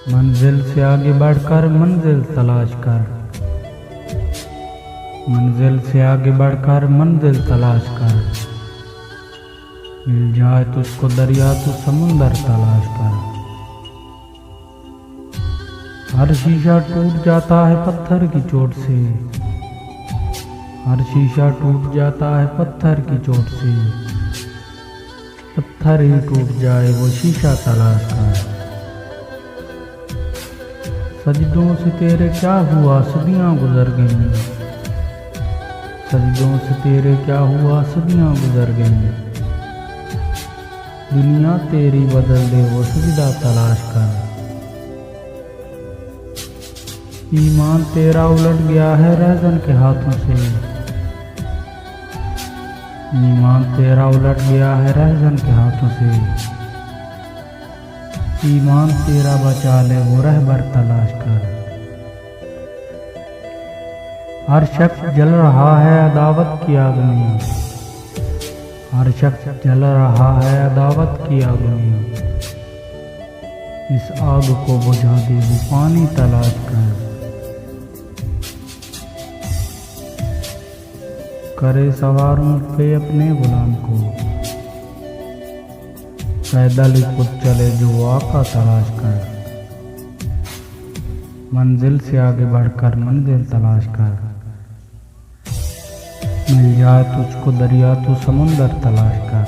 मंजिल से आगे बढ़कर मंजिल तलाश कर, मंजिल से आगे बढ़कर मंजिल तलाश कर। मिल जाए तुझको दरिया तो समुंदर तलाश कर। हर शीशा टूट जाता है पत्थर की चोट से, हर शीशा टूट जाता है पत्थर की चोट से। पत्थर ही टूट जाए वो शीशा तलाश कर। सजदों से तेरे क्या हुआ सदियां गुजर गईं, सजदों से तेरे क्या हुआ सदियां गुजर गईं। दुनिया तेरी बदल दे वो सजदा तलाश कर। ईमान तेरा उलट गया है रहज़न के हाथों से, ईमान तेरा उलट गया है रहज़न के हाथों से। ईमान तेरा बचा ले वो रहबर तलाश कर। हर शख्स जल रहा है अदावत की आग में, हर शख्स जल रहा है अदावत की आग में। इस आग को बुझा दे वो पानी तलाश कर। करे सवार ऊंट पे अपने गुलाम को, पैदल ही खुद चले जो आका तलाश कर। मंजिल से आगे बढ़कर मंजिल तलाश कर। मिल जाए तुझको दरिया तो समुंदर तलाश कर।